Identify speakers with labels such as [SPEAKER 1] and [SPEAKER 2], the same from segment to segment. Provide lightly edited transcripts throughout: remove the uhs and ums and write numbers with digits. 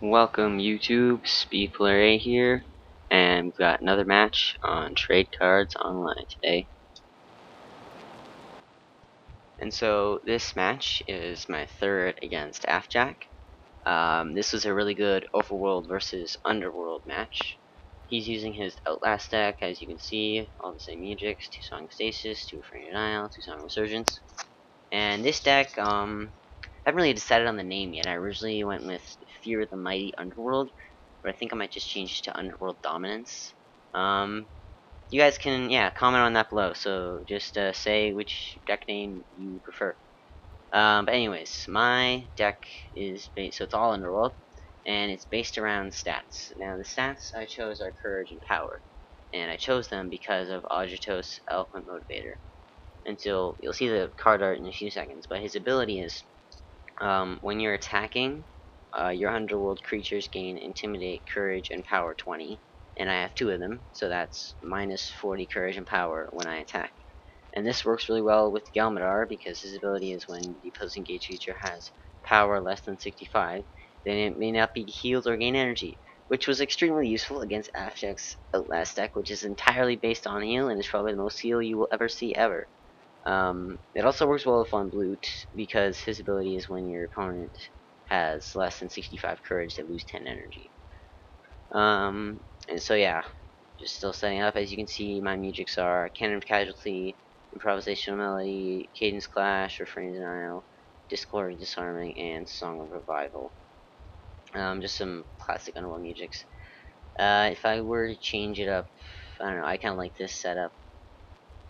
[SPEAKER 1] Welcome YouTube, SpeedPlayer A here, and we've got another match on Trade Cards Online today. And so this match is my third against afjak. This was a really good Overworld versus Underworld match. He's using his Outlast deck, as you can see, all the same magics, 2 Song of Stasis, 2 Frame Denial, 2 Song of Resurgence. And this deck, I haven't really decided on the name yet. I originally went with Fear of the Mighty Underworld, but I think I might just change it to Underworld Dominance. You guys can, comment on that below. So just say which deck name you prefer. But anyways, my deck is based, so it's all Underworld, and it's based around stats. Now the stats I chose are Courage and Power, and I chose them because of agitos, eloquent motivator. Until you'll see the card art in a few seconds, but his ability is when you're attacking, your underworld creatures gain intimidate, courage, and power 20, and I have 2 of them, so that's minus 40 courage and power when I attack. And this works really well with Galmedar because his ability is when the opposing engaged creature has power less than 65, then it may not be healed or gain energy, which was extremely useful against afjak's Outlast deck, which is entirely based on heal and is probably the most heal you will ever see ever. It also works well with on Blute because his ability is when your opponent has less than 65 courage, they lose 10 energy. And so yeah, just still setting up. As you can see, my musics are Cannon of Casualty, Improvisational Melody, Cadence Clash, Refrain Denial, Discord Disarming, and Song of Revival. Just some classic Underworld musics. If I were to change it up, I don't know, I kind of like this setup.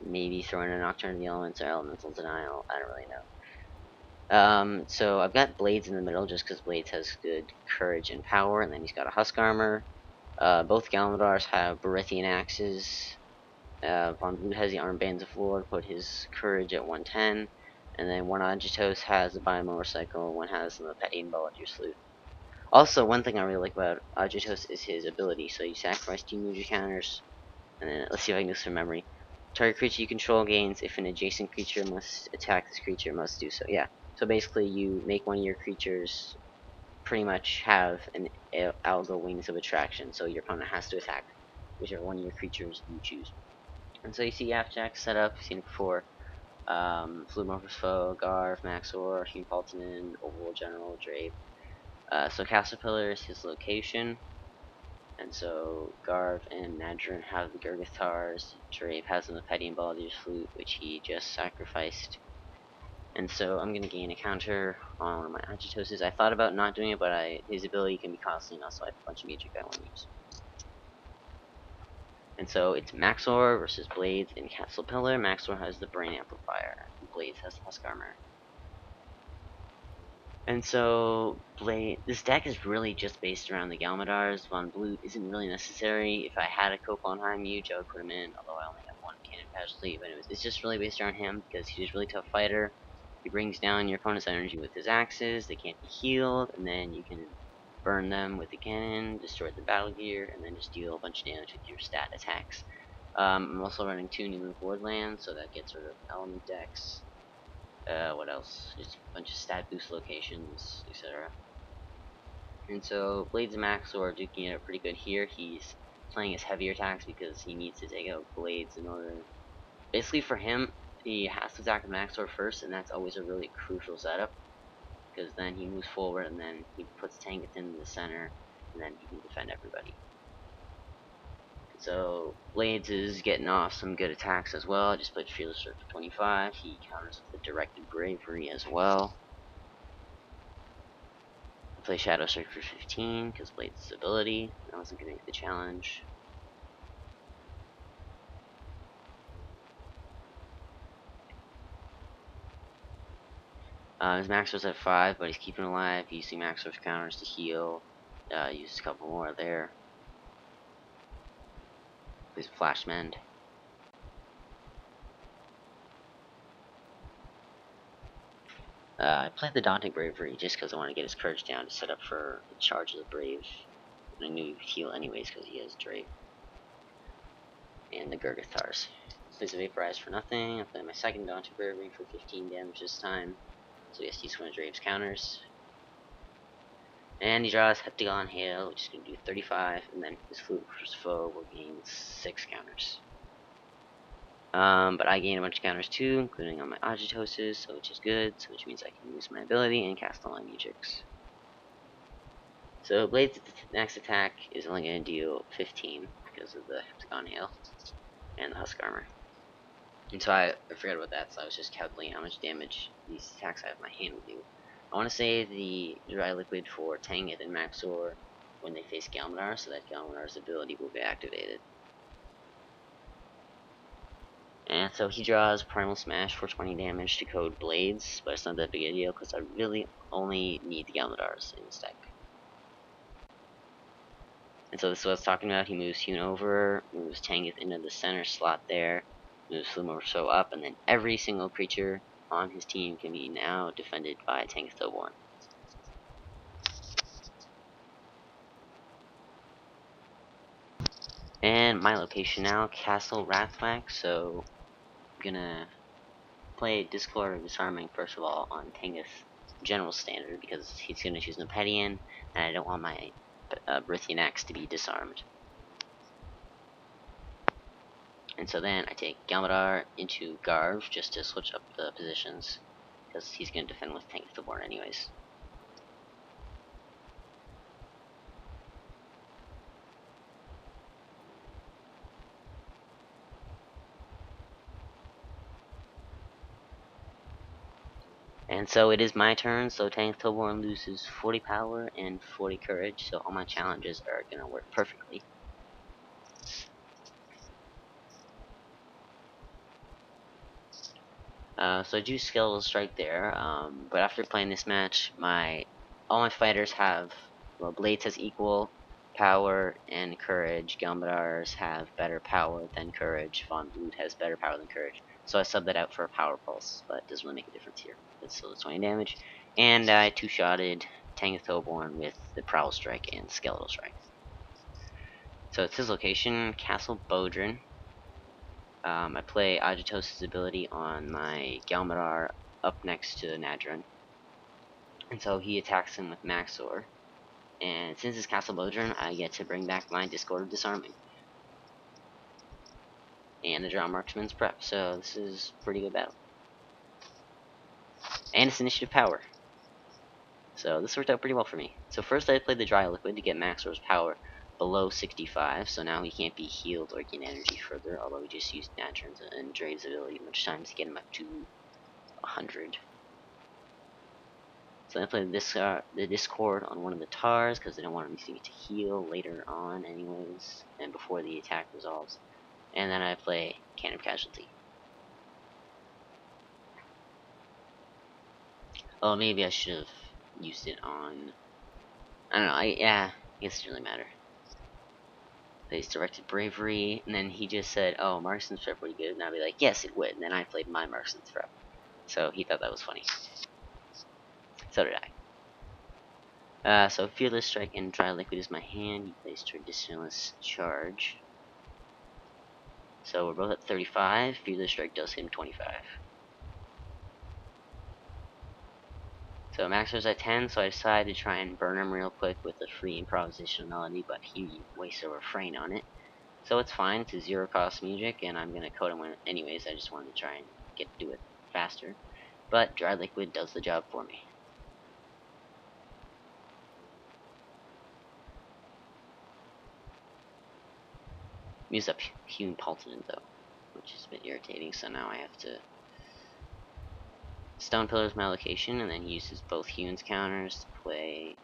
[SPEAKER 1] Maybe throw in a Nocturne of the Elements or Elemental Denial, I don't really know. So I've got Blades in the middle just because Blades has good courage and power, and then he's got a Husk Armor. Both Galmedars have Berethian Axes. Von Blute has the Armbands of War, put his courage at 110. And then one Agitos has the Biomotorcycle, one has the Petting Ball at your Salute. Also, one thing I really like about Agitos is his ability. So you sacrifice 2 major counters, and then let's see if I can do this from memory. Target creature you control gains if an adjacent creature must attack this creature must do so. Yeah. So basically you make one of your creatures pretty much have an algo wings of attraction, so your opponent has to attack whichever one of your creatures you choose. And so you see afjak set up, you've seen it before. Fluidmorpher's Foe, Garv, Maxor, Hugh Paltanen, Overworld General, Drape. So Castle Pillar is his location. And so Garv and Nadrin have the Gurgathars. Drape has the Petty and Baldur's Flute, which he just sacrificed. And so I'm going to gain a counter on one of my Agitoses. I thought about not doing it, but his ability can be costly enough, so I have a bunch of magic I want to use. And so it's Maxor versus Blades and Castle Pillar. Maxor has the Brain Amplifier, and Blades has the Husk Armor. And so this deck is really just based around the Galmedars. Von Blute isn't really necessary. If I had a Copenheim Huge, I would put him in, although I only have 1 Cannon Casualty. But it's just really based around him because he's a really tough fighter. He brings down your opponent's energy with his axes. They can't be healed, and then you can burn them with the cannon, destroy the battle gear, and then just deal a bunch of damage with your stat attacks. I'm also running 2 new board lands, so that gets rid of element decks. What else? Just a bunch of stat boost locations, etc. And so Blades and Maxor are duking it out pretty good here. He's playing his heavier attacks because he needs to take out Blades in order. Basically, for him, he has to attack Maxor first, and that's always a really crucial setup because then he moves forward and then he puts Tangus in the center, and then he can defend everybody. So Blades is getting off some good attacks as well. I just played Fearless Search for 25. He counters with the Directed Bravery as well. I play Shadow Search for 15 because Blades' ability. I wasn't going to make the challenge. His max was at 5, but he's keeping alive, using Maxor's counters to heal. Used a couple more there. Plays Flash Mend. I played the Daunting Bravery just because I want to get his courage down to set up for the Charge of the Brave. And I knew he would heal anyways because he has Drape. And the Gurgathars. Plays a Vaporize for nothing. I play my second Daunting Bravery for 15 damage this time. So yes, use one of Drape's counters. And he draws Heptagon Hail, which is going to do 35, and then his First Foe will gain 6 counters. But I gain a bunch of counters too, including on my agitoses, so which is good, so which means I can use my ability and cast all my magics. So Blade's next attack is only going to deal 15 because of the Heptagon Hail and the Husk Armor. And so I forgot about that, so I was just calculating how much damage these attacks I have in my hand will do. I want to say the Dry Liquid for Tangith and Maxor when they face Galmedar, so that Galmedar's ability will be activated. And so he draws Primal Smash for 20 damage to code Blades, but it's not that big a deal because I really only need the Galmedars in this deck. And so this is what I was talking about. He moves Hewn over, moves Tangith into the center slot there, moves Flume up, and then every single creature on his team can be now defended by Tangith Toborn. And my location now, Castle Wrathwack, so I'm gonna play Discord or Disarming first of all on Tangith General Standard because he's gonna choose Nepedian, and I don't want my Brithian Axe to be disarmed. And so then I take Galmedar into Garv just to switch up the positions because he's gonna defend with Tangith Toborn anyways. And so it is my turn, so Tangith Toborn loses 40 power and 40 courage, so all my challenges are gonna work perfectly. So I do Skeletal Strike there, but after playing this match, all my fighters have, well, Blades has equal power and courage, Galmedar's have better power than courage, Von Blut has better power than courage. So I subbed that out for a Power Pulse, but it doesn't really make a difference here. It's still 20 damage. And I two-shotted Tangith Toborn with the Prowl Strike and Skeletal Strike. So it's his location, Castle Bodrin. I play Agitos' ability on my Galmedar up next to Nadrin. And so he attacks him with Maxor. And since it's Castle Bodrin, I get to bring back my Discord of Disarming. And the draw Marksman's Prep, so this is a pretty good battle. And it's Initiative Power. So this worked out pretty well for me. So first I played the Dry Liquid to get Maxor's power below 65, so now he can't be healed or gain energy further, although we just used Nadrin's and Drade's ability much times to get him up to 100. So I played the Discord on one of the Tars because I don't want anything to heal later on anyways, and before the attack resolves. And then I play Cannon Casualty. Oh, maybe I should have used it on... I don't know, yeah, I guess it doesn't really matter. Plays Directed Bravery, and then he just said, oh, Marksman's Prep would be good, and I'd be like, yes, it would, and then I played my Marksman's Prep. So he thought that was funny. So did I. So Fearless Strike and Dry Liquid is my hand. He plays Traditionalist Charge. So we're both at 35. Fearless Strike does him 25. So Maxor's at 10, so I decided to try and burn him real quick with a free improvisational melody, but he wasted a refrain on it. So it's fine, it's a zero cost music, and I'm gonna code him anyways. I just wanted to try and do it faster. But Dry Liquid does the job for me. Used up Hewn Paltinen though, which is a bit irritating, so now I have to Stone Pillar is my location, and then he uses both Hewn's counters to play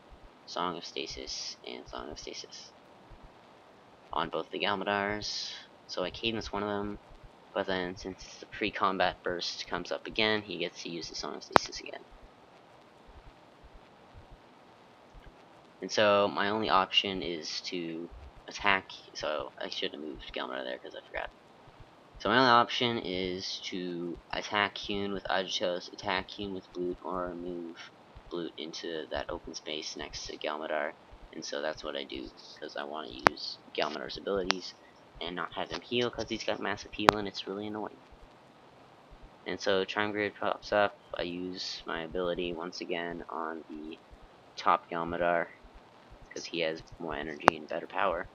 [SPEAKER 1] Song of Stasis and Song of Stasis on both the Galmedars. So I cadence one of them, but then since the pre-combat burst comes up again, he gets to use the Song of Stasis again. And so my only option is to attack, so I should have moved Galmedar there because I forgot. So my only option is to attack Hewn with Agitos, attack Hewn with Blut, or move Blut into that open space next to Galmedar. And so that's what I do, because I want to use Galmedar's abilities and not have him heal, because he's got massive heal and it's really annoying. And so Triumvirate pops up, I use my ability once again on the top Galmedar, because he has more energy and better power.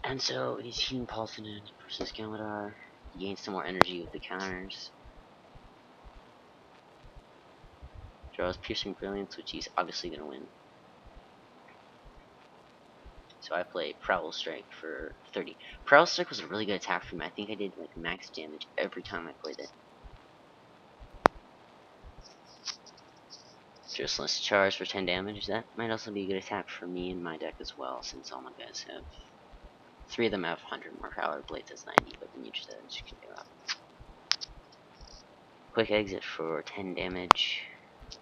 [SPEAKER 1] And so he's Human Paladin versus Galmedar. He gains some more energy with the counters. Draws Piercing Brilliance, which he's obviously going to win. So I play Prowl Strike for 30. Prowl Strike was a really good attack for me. I think I did like max damage every time I played it. Just less charge for 10 damage. That might also be a good attack for me in my deck as well, since all my guys have 3 of them have 100 more power. Blades has 90, but then you just can do that. Quick exit for 10 damage.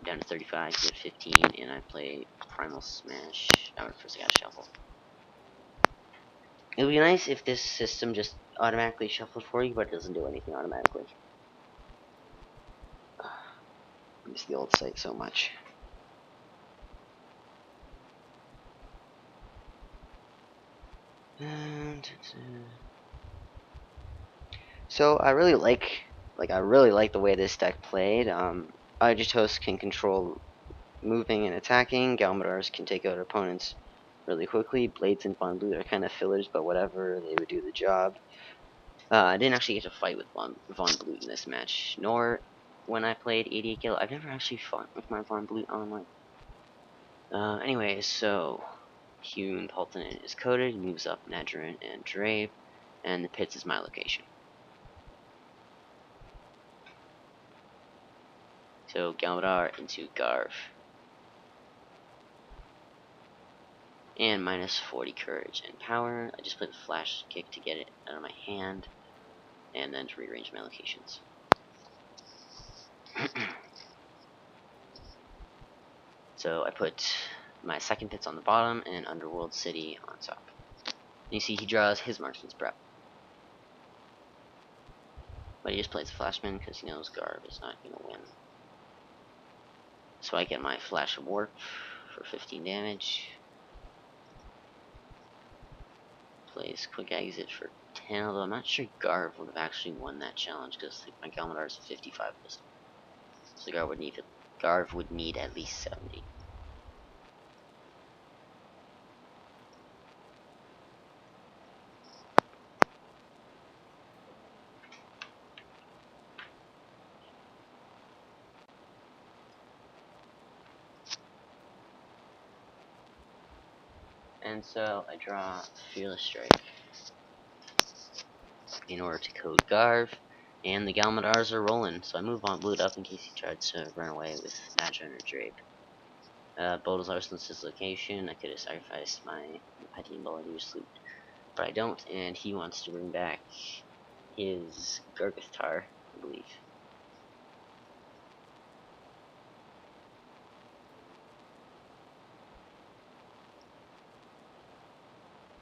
[SPEAKER 1] Down to 35, get 15, and I play Primal Smash. First I gotta shuffle. It would be nice if this system just automatically shuffled for you, but it doesn't do anything automatically. I miss the old site so much. So I really like the way this deck played. Agitos can control moving and attacking. Galmedars can take out opponents really quickly. Blades and Von Blue are kind of fillers, but whatever, they would do the job. I didn't actually get to fight with Von Blue in this match, nor when I played 88 Gil. I've never actually fought with my Von Blue online. Anyways, so Human Paladin is coded, moves up Nadrin and Drape, and the pits is my location. So Galmedar into Garv. And minus 40 courage and power. I just played a flash kick to get it out of my hand, and then to rearrange my locations. So I put my second pits on the bottom and Underworld City on top. And you see he draws his Marksman's Prep. But he just plays Flashman because he knows Garv is not going to win. So I get my Flash of Warp for 15 damage. Plays Quick Exit for 10, although I'm not sure Garv would have actually won that challenge because my Galmedar is 55 wisdom. So Garv would need at least 70. And so I draw Fearless Strike in order to code Garv, and the Galmedars are rolling, so I move on Blue up in case he tried to run away with Nadrin or Drape. Bold's Arsenal's his location. I could have sacrificed my Petty and Bullet Sleep, but I don't, and he wants to bring back his Gargathar, I believe.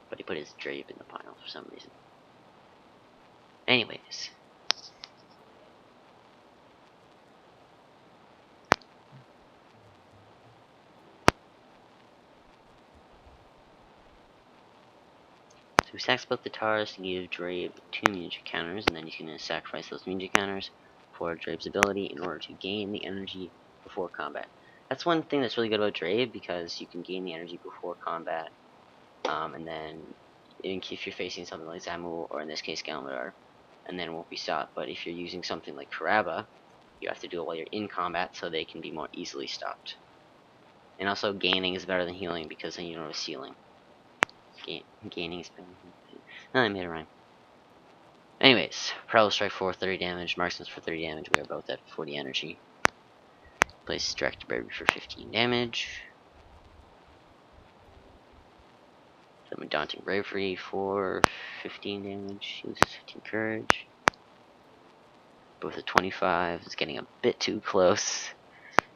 [SPEAKER 1] But he put his Drape in the pile for some reason. Anyways. So he sacks both the Tars to give Drape 2 music counters, and then you can sacrifice those music counters for Drape's ability in order to gain the energy before combat. That's one thing that's really good about Drape, because you can gain the energy before combat, and then if you're facing something like Zamu, or in this case Galmedar, and then it won't be stopped. But if you're using something like Karaba, you have to do it while you're in combat, so they can be more easily stopped. And also gaining is better than healing, because then you don't have a ceiling. Gaining is better than healing. No, I made a rhyme. Anyways, Prowl Strike for 30 damage, Marksman's for 30 damage, we are both at 40 energy. Place Direct Bravery for 15 damage. Then Daunting Bravery for 15 damage, uses 15 courage. Both at 25, it's getting a bit too close.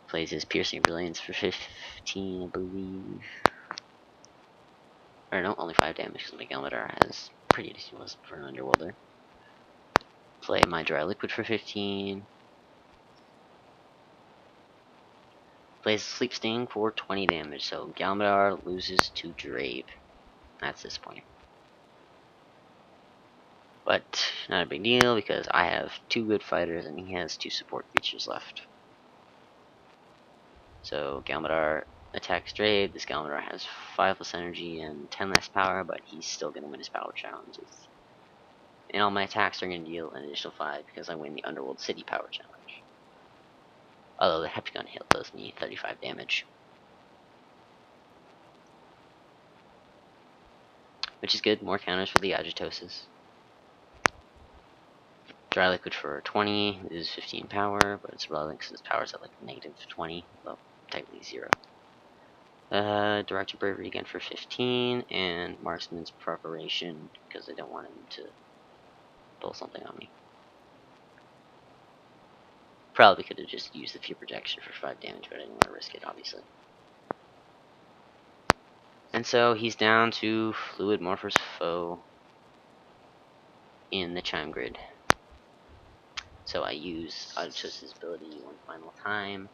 [SPEAKER 1] Plays his Piercing Brilliance for 15, I believe. Or no, only 5 damage because my Galmedar has pretty decent wisdom for an Underworlder. Play my Dry Liquid for 15. Plays Sleep Sting for 20 damage, so Galmedar loses to Drape. That's disappointing. But not a big deal because I have 2 good fighters and he has 2 support creatures left. So Galmedar attack straight. This galmedar has 5 less energy and 10 less power, but he's still gonna win his power challenges. And all my attacks are gonna deal an additional 5 because I win the Underworld City power challenge. Although the heptagon hit does me 35 damage, which is good. More counters for the agitoses. Dry liquid for 20 is 15 power, but it's relevant because its power's at like negative 20, well, technically 0. Director Bravery again for 15, and Marksman's Preparation because I don't want him to pull something on me. Probably could have just used the Fear Protection for 5 damage, but I didn't want to risk it, obviously. And so he's down to Fluid Morpher's Foe in the Chime Grid. So I use Agitos' ability one final time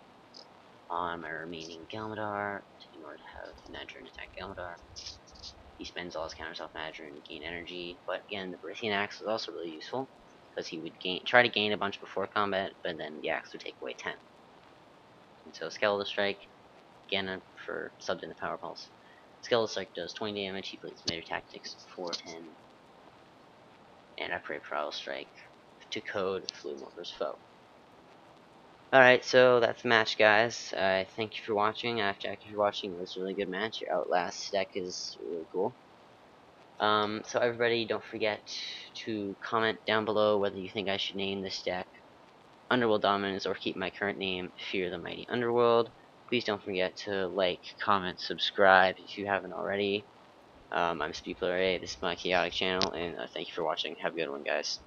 [SPEAKER 1] on my remaining Galmedar in order to have Madron attack Galmedar. He spends all his counters off Madron to gain energy, but again, the Brithian Axe is also really useful because he would try to gain a bunch before combat, but then the Axe would take away 10. And so Skeletal Strike, again for subbed in the Power Pulse. Skeletal Strike does 20 damage, he plays Major Tactics 410, and I pray Prowl Strike to code Fluid Morpher's Foe. Alright, so that's the match, guys. Thank you for watching. afjak, if you're watching, it was a really good match. Your Outlast deck is really cool. So everybody, don't forget to comment down below whether you think I should name this deck Underworld Dominance or keep my current name, Fear the Mighty Underworld. Please don't forget to like, comment, subscribe if you haven't already. I'm SpeedPlayer8, this is my chaotic channel, and thank you for watching. Have a good one, guys.